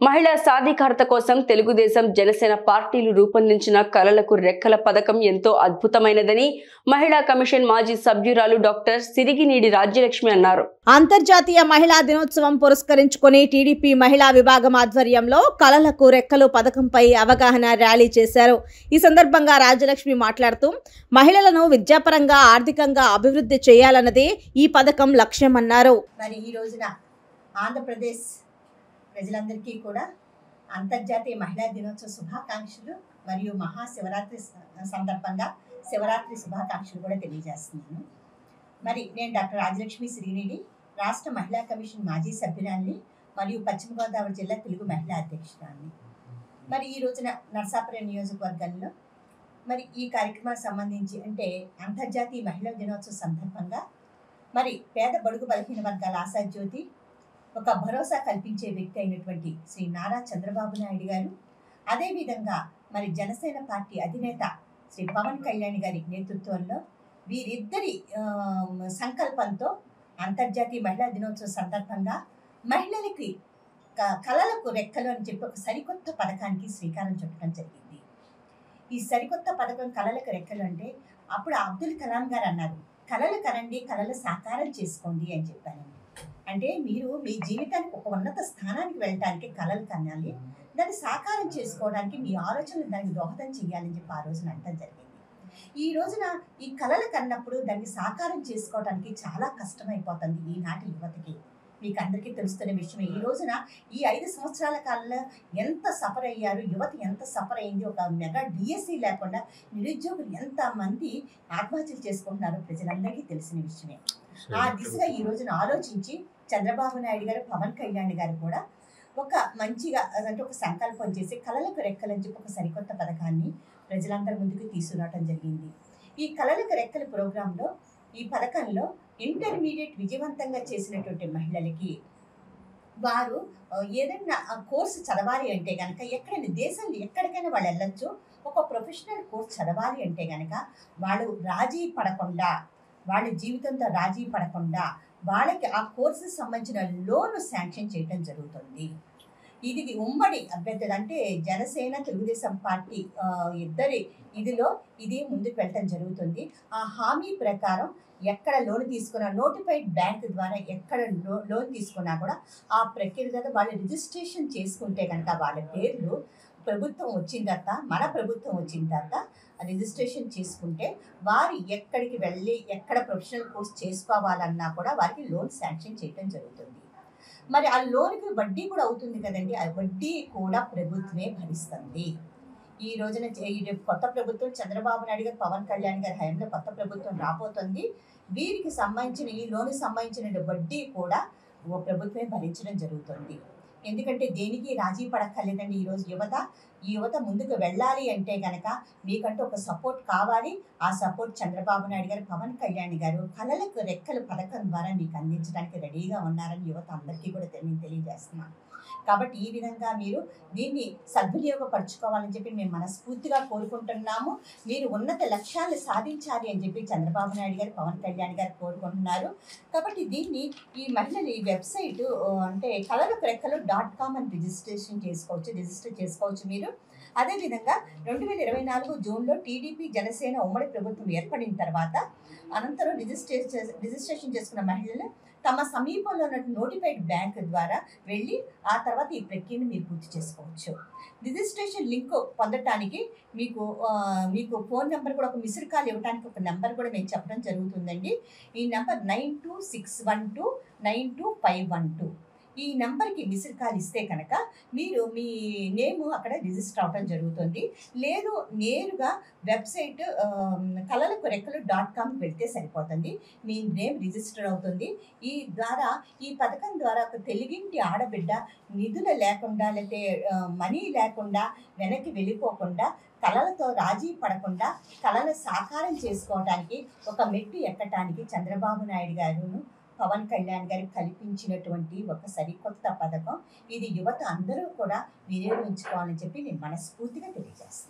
మహిళా సాధికారత కోసం తెలుగుదేశం జనసేన పార్టీలు రూపొందించిన కలలకు రెక్కల పథకం ఎంతో అద్భుతమైనదని మహిళా కమిషన్ మాజీ సభ్యురాలు డాక్టర్ సిరిగినీడి రాజ్యలక్ష్మి అన్నారు. అంతర్జాతీయ మహిళా దినోత్సవం పురస్కరించుకొని టీడీపీ మహిళా విభాగం ఆధ్వర్యంలో కలలకు రెక్కలు పథకంపై అవగాహన ర్యాలీ చేశారు. ఈ సందర్భంగా రాజ్యలక్ష్మి మాట్లాడుతూ మహిళలను విద్యాపరంగా ఆర్థికంగా అభివృద్ధి చేయాలన్నదే ఈ పథకం లక్ష్యమన్నారు. మరి ఈ రోజున ఆంధ్రప్రదేశ్ ప్రజలందరికీ కూడా అంతర్జాతీయ మహిళా దినోత్సవ శుభాకాంక్షలు మరియు మహాశివరాత్రి సందర్భంగా శివరాత్రి శుభాకాంక్షలు కూడా తెలియజేస్తున్నాను. మరి నేను డాక్టర్ రాజ్యలక్ష్మి సిరిగినీడి, రాష్ట్ర మహిళా కమిషన్ మాజీ సభ్యురాలిని మరియు పశ్చిమ గోదావరి జిల్లా తెలుగు మహిళా అధ్యక్షురాలిని. మరి ఈ రోజున నరసాపురం నియోజకవర్గంలో మరి ఈ కార్యక్రమానికి సంబంధించి అంటే అంతర్జాతీయ మహిళా దినోత్సవ సందర్భంగా మరి పేద బడుగు బలహీన వర్గాల ఆశాజ్యోతి, ఒక భరోసా కల్పించే వ్యక్తి అయినటువంటి శ్రీ నారా చంద్రబాబు నాయుడు గారు, అదేవిధంగా మరి జనసేన పార్టీ అధినేత శ్రీ పవన్ కళ్యాణ్ గారి నేతృత్వంలో వీరిద్దరి సంకల్పంతో అంతర్జాతీయ మహిళా దినోత్సవ సందర్భంగా మహిళలకి కలలకు రెక్కలు అని చెప్పి ఒక సరికొత్త పథకానికి శ్రీకారం చుట్టడం జరిగింది. ఈ సరికొత్త పథకం కలలకు రెక్కలు అంటే అప్పుడు అబ్దుల్ కలాం గారు అన్నారు, కలలు కనండి, కలలు సాకారం చేసుకోండి అని చెప్పారండి. అంటే మీరు మీ జీవితానికి ఒక ఉన్నత స్థానానికి వెళ్ళడానికి కలలు కనాలి, దాన్ని సాకారం చేసుకోవడానికి మీ ఆలోచనలు దానికి దోహదం చేయాలని చెప్పి ఆ రోజున అంటం జరిగింది. ఈ రోజున ఈ కలలు కన్నప్పుడు దాన్ని సాకారం చేసుకోవడానికి చాలా కష్టమైపోతుంది ఈనాటి యువతకి. మీకు అందరికీ తెలుస్తున్న విషయమే. ఈ రోజున ఈ 5 సంవత్సరాల కాలంలో ఎంత సఫర్ అయ్యారు, యువత ఎంత సఫర్ అయింది, ఒక మెగా డిఎస్సి లేకుండా నిరుద్యోగులు ఎంతమంది ఆత్మహత్యలు చేసుకుంటున్నారో ప్రజలందరికీ తెలిసిన విషయమే. ఆ దిశగా ఈ రోజున ఆలోచించి చంద్రబాబు నాయుడు గారు, పవన్ కళ్యాణ్ గారు కూడా ఒక మంచిగా అంటే ఒక సంకల్పం చేసి కలలకు రెక్కలని చెప్పి ఒక సరికొత్త పథకాన్ని ప్రజలందరి ముందుకు తీసుకురావడం జరిగింది. ఈ కలలకు రెక్కల ప్రోగ్రాంలో ఈ పథకంలో ఇంటర్మీడియట్ విజయవంతంగా చేసినటువంటి మహిళలకి వారు ఏదైనా కోర్సు చదవాలి అంటే కనుక ఎక్కడైనా దేశంలో ఎక్కడికైనా వాళ్ళు వెళ్ళొచ్చు. ఒక ప్రొఫెషనల్ కోర్స్ చదవాలి అంటే కనుక వాళ్ళు రాజీ పడకుండా, వాళ్ళ జీవితంతో రాజీ పడకుండా వాళ్ళకి ఆ కోర్సుకి సంబంధించిన లోన్ శాంక్షన్ చేయడం జరుగుతుంది. ఇది ఉమ్మడి అభ్యర్థులు అంటే జనసేన తెలుగుదేశం పార్టీ ఇద్దరి ఇదిలో ఇది ముందుకు వెళ్ళటం జరుగుతుంది. ఆ హామీ ప్రకారం ఎక్కడ లోన్ తీసుకున్నా, నోటిఫైడ్ బ్యాంక్ ద్వారా ఎక్కడ లోన్ తీసుకున్నా కూడా ఆ ప్రక్రియ ద్వారా వాళ్ళు రిజిస్ట్రేషన్ చేసుకుంటే కనుక వాళ్ళ పేర్లు ప్రభుత్వం వచ్చిన తర్వాత, మన ప్రభుత్వం వచ్చిన తర్వాత రిజిస్ట్రేషన్ చేసుకుంటే వారు ఎక్కడికి వెళ్ళి ఎక్కడ ప్రొఫెషనల్ కోర్స్ చేసుకోవాలన్నా కూడా వారికి లోన్ శాంక్షన్ చేయడం జరుగుతుంది. మరి ఆ లోన్కి వడ్డీ కూడా అవుతుంది కదండి, ఆ వడ్డీ కూడా ప్రభుత్వమే భరిస్తుంది. ఈ రోజున కొత్త ప్రభుత్వం చంద్రబాబు నాయుడు గారు, పవన్ కళ్యాణ్ గారి హయాంలో కొత్త ప్రభుత్వం రాబోతుంది. వీరికి సంబంధించిన ఈ లోన్కి సంబంధించిన వడ్డీ కూడా ప్రభుత్వమే భరించడం జరుగుతుంది. ఎందుకంటే దేనికి రాజీ పడక్కర్లేదండి. ఈరోజు ఈ యువత ముందుకు వెళ్ళాలి అంటే కనుక మీకంటూ ఒక సపోర్ట్ కావాలి. ఆ సపోర్ట్ చంద్రబాబు నాయుడు గారు, పవన్ కళ్యాణ్ గారు కలలకు రెక్కలు పథకం ద్వారా మీకు అందించడానికి రెడీగా ఉన్నారని యువత అందరికీ కూడా నేను తెలియజేస్తున్నాను. కాబట్టి ఈ విధంగా మీరు దీన్ని సద్వినియోగపరచుకోవాలని చెప్పి మేము మనస్ఫూర్తిగా కోరుకుంటున్నాము. మీరు ఉన్నత లక్ష్యాలు సాధించాలి అని చెప్పి చంద్రబాబు నాయుడు గారు, పవన్ కళ్యాణ్ గారు కోరుకుంటున్నారు. కాబట్టి దీన్ని ఈ మహిళలు ఈ వెబ్సైట్ అంటే కలలకు రెక్కలు .com అని రిజిస్టర్ చేసుకోవచ్చు మీరు. అదేవిధంగా 2024 జూన్లో టీడీపీ జనసేన ఉమ్మడి ప్రభుత్వం ఏర్పడిన తర్వాత అనంతరం రిజిస్ట్రేషన్ చేసుకున్న మహిళలు తమ సమీపంలో ఉన్న నోటిఫైడ్ బ్యాంక్ ద్వారా వెళ్ళి ఆ తర్వాత ఈ ప్రక్రియను మీరు పూర్తి చేసుకోవచ్చు. రిజిస్ట్రేషన్ లింక్ పొందటానికి మీకు ఫోన్ నెంబర్ కూడా, ఒక మిస్డ్ కాల్ ఇవ్వడానికి ఒక నెంబర్ కూడా మేము చెప్పడం జరుగుతుందండి. ఈ నెంబర్ 9261292512. ఈ నెంబర్కి మిస్డ్ కాల్ ఇస్తే కనుక మీరు మీ నేమ్ అక్కడ రిజిస్టర్ అవడం జరుగుతుంది. లేదు నేరుగా వెబ్సైట్ కలలకు రెక్కలు .com వెళ్తే సరిపోతుంది. మీ నేమ్ రిజిస్టర్ అవుతుంది. ఈ పథకం ద్వారా ఒక తెలుగింటి ఆడబిడ్డ నిధులు లేకుండా లేకపోతే మనీ లేకుండా వెనక్కి వెళ్ళిపోకుండా, కళలతో రాజీ పడకుండా కళలు సాకారం చేసుకోవడానికి ఒక మెట్టు ఎక్కటానికి చంద్రబాబు నాయుడు గారును, పవన్ కళ్యాణ్ గారు కల్పించినటువంటి ఒక సరికొత్త పథకం. ఇది యువత అందరూ కూడా వినియోగించుకోవాలని చెప్పి నేను మనస్ఫూర్తిగా తెలియజేస్తాను.